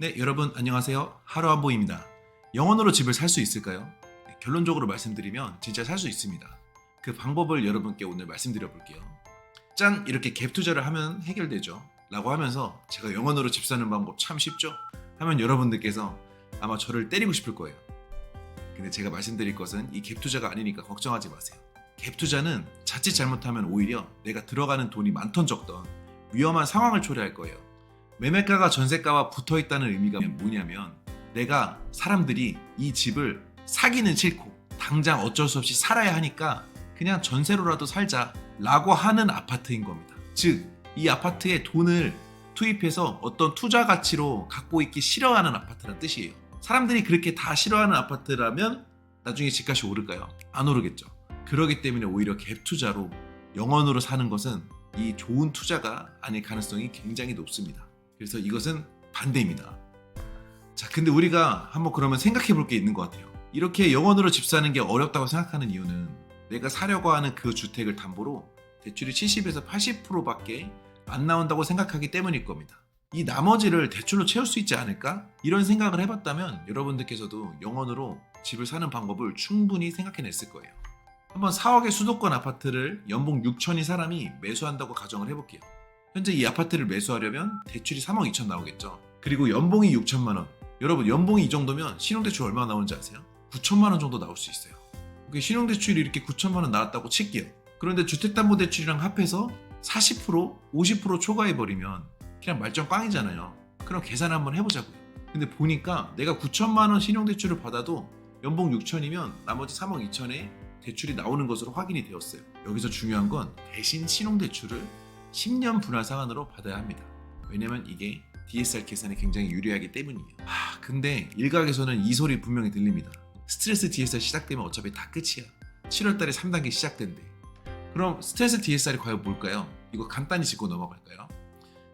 네, 여러분 안녕하세요. 하루한보입니다. 영원으로 집을 살 수 있을까요? 네, 결론적으로 말씀드리면 진짜 살 수 있습니다. 그 방법을 여러분께 오늘 말씀드려 볼게요. 짠! 이렇게 갭 투자를 하면 해결되죠. 라고 하면서 제가 영원으로 집 사는 방법 참 쉽죠? 하면 여러분들께서 아마 저를 때리고 싶을 거예요. 근데 제가 말씀드릴 것은 이 갭 투자가 아니니까 걱정하지 마세요. 갭 투자는 자칫 잘못하면 오히려 내가 들어가는 돈이 많던 적던 위험한 상황을 초래할 거예요. 매매가가 전세가와 붙어있다는 의미가 뭐냐면 내가 사람들이 이 집을 사기는 싫고 당장 어쩔 수 없이 살아야 하니까 그냥 전세로라도 살자 라고 하는 아파트인 겁니다. 즉, 이 아파트에 돈을 투입해서 어떤 투자 가치로 갖고 있기 싫어하는 아파트란 뜻이에요. 사람들이 그렇게 다 싫어하는 아파트라면 나중에 집값이 오를까요? 안 오르겠죠. 그렇기 때문에 오히려 갭 투자로 영원으로 사는 것은 이 좋은 투자가 아닐 가능성이 굉장히 높습니다. 그래서 이것은 반대입니다. 자, 근데 우리가 한번 그러면 생각해 볼 게 있는 것 같아요. 이렇게 영원으로 집 사는 게 어렵다고 생각하는 이유는 내가 사려고 하는 그 주택을 담보로 대출이 70에서 80%밖에 안 나온다고 생각하기 때문일 겁니다. 이 나머지를 대출로 채울 수 있지 않을까? 이런 생각을 해봤다면 여러분들께서도 영원으로 집을 사는 방법을 충분히 생각해냈을 거예요. 한번 4억의 수도권 아파트를 연봉 6천인 사람이 매수한다고 가정을 해볼게요. 현재 이 아파트를 매수하려면 대출이 3억 2천 나오겠죠. 그리고 연봉이 6천만 원. 여러분, 연봉이 이 정도면 신용대출 얼마나 나오는지 아세요? 9천만 원 정도 나올 수 있어요. 신용대출이 이렇게 9천만 원 나왔다고 칠게요. 그런데 주택담보대출이랑 합해서 40%, 50% 초과해버리면 그냥 말짱 꽝이잖아요. 그럼 계산 한번 해보자고요. 근데 보니까 내가 9천만 원 신용대출을 받아도 연봉 6천이면 나머지 3억 2천에 대출이 나오는 것으로 확인이 되었어요. 여기서 중요한 건 대신 신용대출을 10년 분할 상환으로 받아야 합니다. 왜냐면 이게 DSR 계산에 굉장히 유리하기 때문이에요. 근데 일각에서는 이 소리 분명히 들립니다. 스트레스 DSR 시작되면 어차피 다 끝이야. 7월달에 3단계 시작된대. 그럼 스트레스 DSR이 과연 뭘까요? 이거 간단히 짚고 넘어갈까요?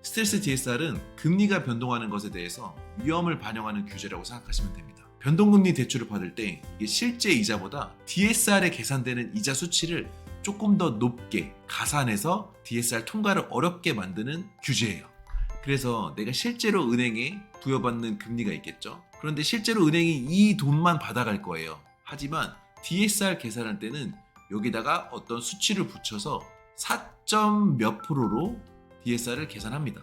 스트레스 DSR은 금리가 변동하는 것에 대해서 위험을 반영하는 규제라고 생각하시면 됩니다. 변동금리 대출을 받을 때 이게 실제 이자보다 DSR에 계산되는 이자 수치를 조금 더 높게 가산해서 DSR 통과를 어렵게 만드는 규제예요. 그래서 내가 실제로 은행에 부여받는 금리가 있겠죠. 그런데 실제로 은행이 이 돈만 받아갈 거예요. 하지만 DSR 계산할 때는 여기다가 어떤 수치를 붙여서 4점 몇 프로로 DSR을 계산합니다.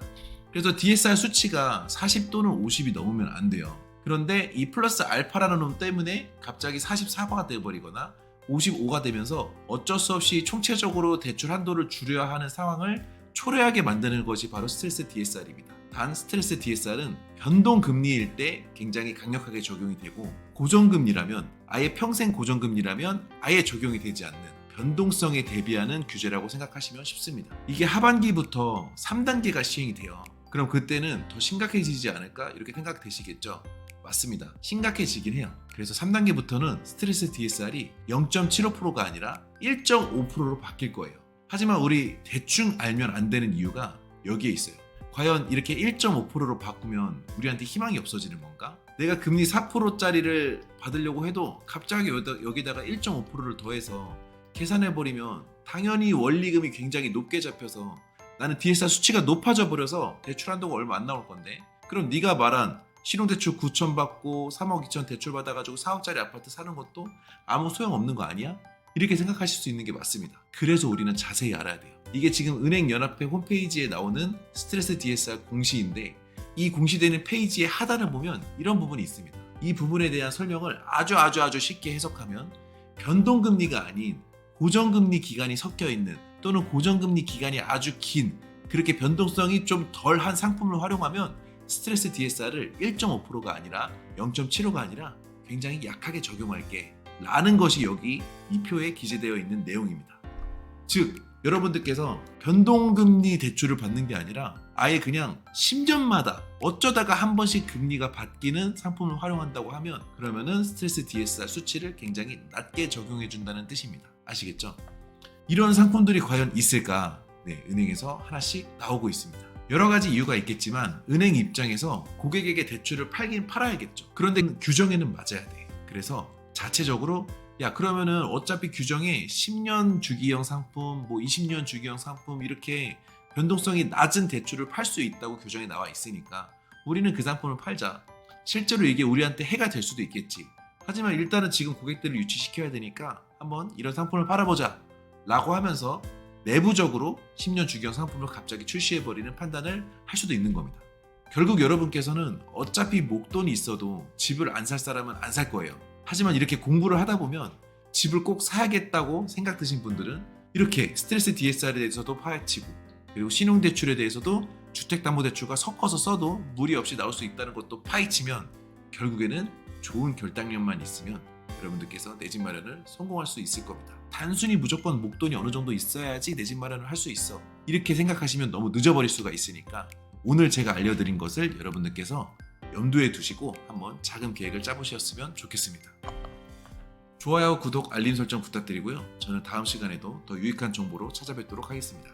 그래서 DSR 수치가 40 또는 50이 넘으면 안 돼요. 그런데 이 플러스 알파라는 놈 때문에 갑자기 44가 되어버리거나 55가 되면서 어쩔 수 없이 총체적으로 대출 한도를 줄여야 하는 상황을 초래하게 만드는 것이 바로 스트레스 DSR입니다. 단 스트레스 DSR은 변동금리일 때 굉장히 강력하게 적용이 되고 고정금리라면 아예 평생 고정금리라면 아예 적용이 되지 않는 변동성에 대비하는 규제라고 생각하시면 쉽습니다. 이게 하반기부터 3단계가 시행이 돼요. 그럼 그때는 더 심각해지지 않을까 이렇게 생각되시겠죠? 맞습니다. 심각해지긴 해요. 그래서 3단계부터는 스트레스 DSR이 0.75%가 아니라 1.5%로 바뀔 거예요. 하지만 우리 대충 알면 안 되는 이유가 여기에 있어요. 과연 이렇게 1.5%로 바꾸면 우리한테 희망이 없어지는 건가? 내가 금리 4%짜리를 받으려고 해도 갑자기 여기다가 1.5%를 더해서 계산해버리면 당연히 원리금이 굉장히 높게 잡혀서 나는 DSR 수치가 높아져 버려서 대출 한도가 얼마 안 나올 건데, 그럼 네가 말한 신용대출 9천 받고 3억 2천 대출 받아가지고 4억짜리 아파트 사는 것도 아무 소용없는 거 아니야? 이렇게 생각하실 수 있는 게 맞습니다. 그래서 우리는 자세히 알아야 돼요. 이게 지금 은행연합회 홈페이지에 나오는 스트레스 DSR 공시인데 이 공시되는 페이지의 하단을 보면 이런 부분이 있습니다. 이 부분에 대한 설명을 아주 쉽게 해석하면 변동금리가 아닌 고정금리 기간이 섞여 있는 또는 고정금리 기간이 아주 긴 그렇게 변동성이 좀 덜한 상품을 활용하면 스트레스 DSR을 1.5%가 아니라 0.75가 아니라 굉장히 약하게 적용할게 라는 것이 여기 이 표에 기재되어 있는 내용입니다. 즉 여러분들께서 변동금리 대출을 받는 게 아니라 아예 그냥 10년마다 어쩌다가 한 번씩 금리가 바뀌는 상품을 활용한다고 하면 그러면은 스트레스 DSR 수치를 굉장히 낮게 적용해 준다는 뜻입니다. 아시겠죠? 이런 상품들이 과연 있을까? 네, 은행에서 하나씩 나오고 있습니다. 여러 가지 이유가 있겠지만 은행 입장에서 고객에게 대출을 팔긴 팔아야겠죠. 그런데 규정에는 맞아야 돼. 그래서 자체적으로 그러면은 어차피 규정에 10년 주기형 상품, 20년 주기형 상품 이렇게 변동성이 낮은 대출을 팔 수 있다고 규정에 나와 있으니까 우리는 그 상품을 팔자. 실제로 이게 우리한테 해가 될 수도 있겠지. 하지만 일단은 지금 고객들을 유치시켜야 되니까 한번 이런 상품을 팔아보자 라고 하면서 내부적으로 10년 주기형 상품을 갑자기 출시해버리는 판단을 할 수도 있는 겁니다. 결국 여러분께서는 어차피 목돈이 있어도 집을 안 살 사람은 안 살 거예요. 하지만 이렇게 공부를 하다 보면 집을 꼭 사야겠다고 생각 드신 분들은 이렇게 스트레스 DSR에 대해서도 파헤치고, 그리고 신용대출에 대해서도 주택담보대출과 섞어서 써도 무리 없이 나올 수 있다는 것도 파헤치면 결국에는 좋은 결단력만 있으면 여러분들께서 내 집 마련을 성공할 수 있을 겁니다. 단순히 무조건 목돈이 어느 정도 있어야지 내 집 마련을 할 수 있어, 이렇게 생각하시면 너무 늦어버릴 수가 있으니까 오늘 제가 알려드린 것을 여러분들께서 염두에 두시고 한번 작은 계획을 짜보셨으면 좋겠습니다. 좋아요, 구독, 알림 설정 부탁드리고요. 저는 다음 시간에도 더 유익한 정보로 찾아뵙도록 하겠습니다.